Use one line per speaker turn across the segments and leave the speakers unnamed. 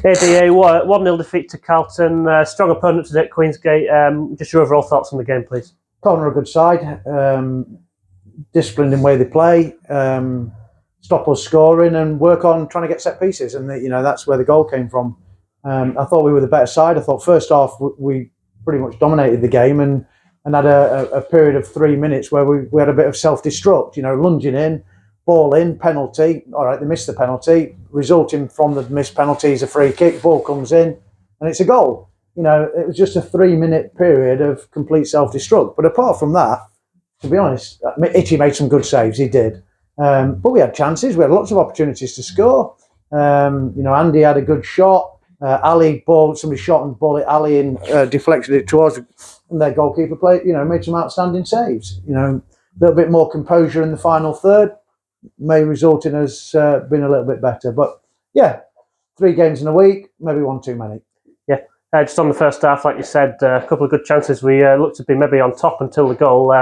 ADA 1-0 defeat to Carlton. Strong opponent today at Queensgate. Just your overall thoughts on the game, please.
Carlton are a good side. Disciplined in the way they play. Stop us scoring and work on trying to get set pieces, and that's where the goal came from. I thought we were the better side. I thought first half we pretty much dominated the game and had a period of 3 minutes where we had a bit of self-destruct. Lunging in, ball in, penalty. All right, they missed the penalty. Resulting from the missed penalty is a free kick. Ball comes in, and it's a goal. It was just a 3-minute period of complete self-destruct. But apart from that, to be honest, Itchy made some good saves. He did. But we had chances. We had lots of opportunities to score. Andy had a good shot. Ali somebody shot and ball at Ali and deflected it towards, and their goalkeeper made some outstanding saves. A little bit more composure in the final third may result in us being a little bit better. But yeah, 3 games in a week, maybe one too many.
Yeah, just on the first half, like you said, a couple of good chances. We looked to be maybe on top until the goal.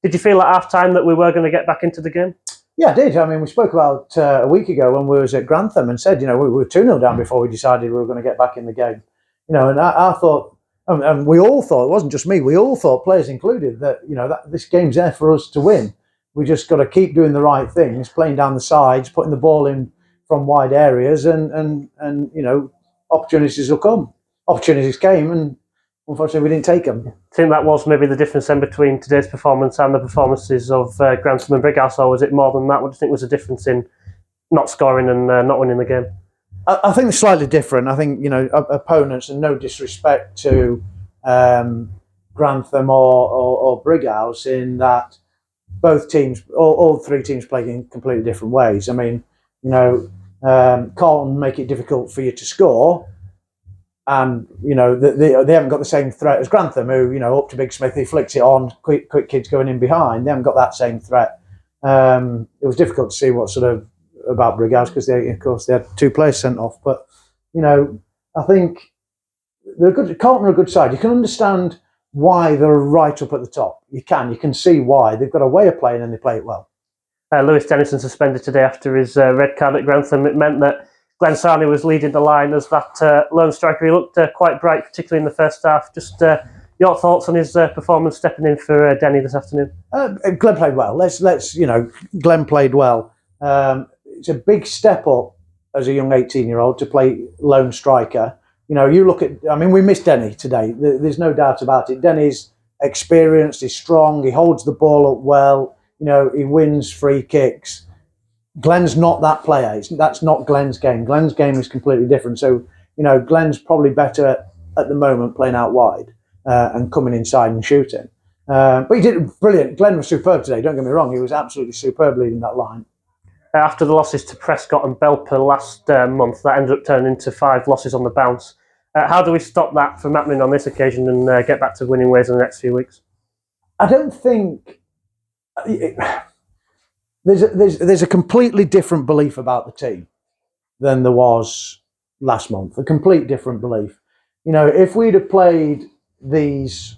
Did you feel at half time that we were going to get back into the game?
Yeah, I did. I mean, we spoke about a week ago when we was at Grantham and said, we were 2-0 down before we decided we were going to get back in the game. And I thought, and we all thought, it wasn't just me, we all thought, players included, that, that this game's there for us to win. We just got to keep doing the right things, playing down the sides, putting the ball in from wide areas, and opportunities will come. Opportunities came, and unfortunately, we didn't take them.
I think that was maybe the difference then between today's performance and the performances of Grantham and Brighouse, or was it more than that? What do you think was the difference in not scoring and not winning the game?
I think it's slightly different. I think, opponents, and no disrespect to Grantham or Brighouse, in that both teams, all 3 teams play in completely different ways. I mean, Carlton make it difficult for you to score. And they haven't got the same threat as Grantham, who up to Big Smith, he flicks it on, quick kids going in behind. They haven't got that same threat. It was difficult to see what sort of about Brighouse, because they had 2 players sent off. But I think Carlton are a good side. You can understand why they're right up at the top. You can see why. They've got a way of playing and they play it well.
Lewis Dennison suspended today after his red card at Grantham. It meant that Glenn Sarney was leading the line as that lone striker. He looked quite bright, particularly in the first half. Just your thoughts on his performance stepping in for Denny this afternoon?
Glenn played well. Glenn played well. It's a big step up as a young 18-year-old to play lone striker. You look at, we missed Denny today. There's no doubt about it. Denny's experienced, he's strong, he holds the ball up well, he wins free kicks. Glenn's not that player. That's not Glenn's game. Glenn's game is completely different. So, Glenn's probably better at the moment playing out wide and coming inside and shooting. But he did brilliant. Glenn was superb today, don't get me wrong. He was absolutely superb leading that line.
After the losses to Prescott and Belper last month, that ended up turning into 5 losses on the bounce. How do we stop that from happening on this occasion and get back to winning ways in the next few weeks?
I don't think... There's a completely different belief about the team than there was last month. A complete different belief. If we'd have played these,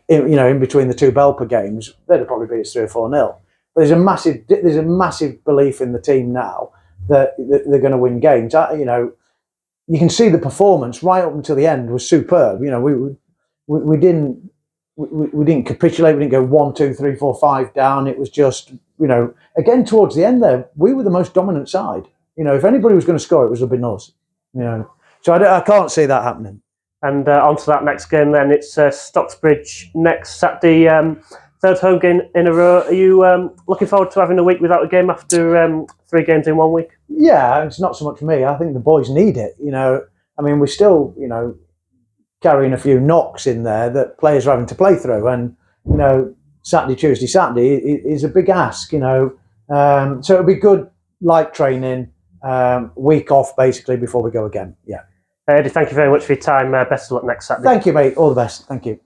in between the 2 Belper games, they'd have probably beat us 3 or 4-0. But there's a massive belief in the team now that they're going to win games. You can see the performance right up until the end was superb. We didn't capitulate. We didn't go 1, 2, 3, 4, 5 down. It was just, again, towards the end there, we were the most dominant side. If anybody was going to score, it would have been us. So I can't see that happening. And
on to that next game then. It's Stocksbridge next Saturday. 3rd home game in a row. Are you looking forward to having a week without a game after 3 games in 1 week?
Yeah, it's not so much for me. I think the boys need it. We're still, carrying a few knocks in there that players are having to play through. And, Saturday, Tuesday, Saturday is a big ask, So it'll be good, light training, week off basically before we go again. Yeah.
Eddie, thank you very much for your time. Best of luck next Saturday.
Thank you, mate. All the best. Thank you.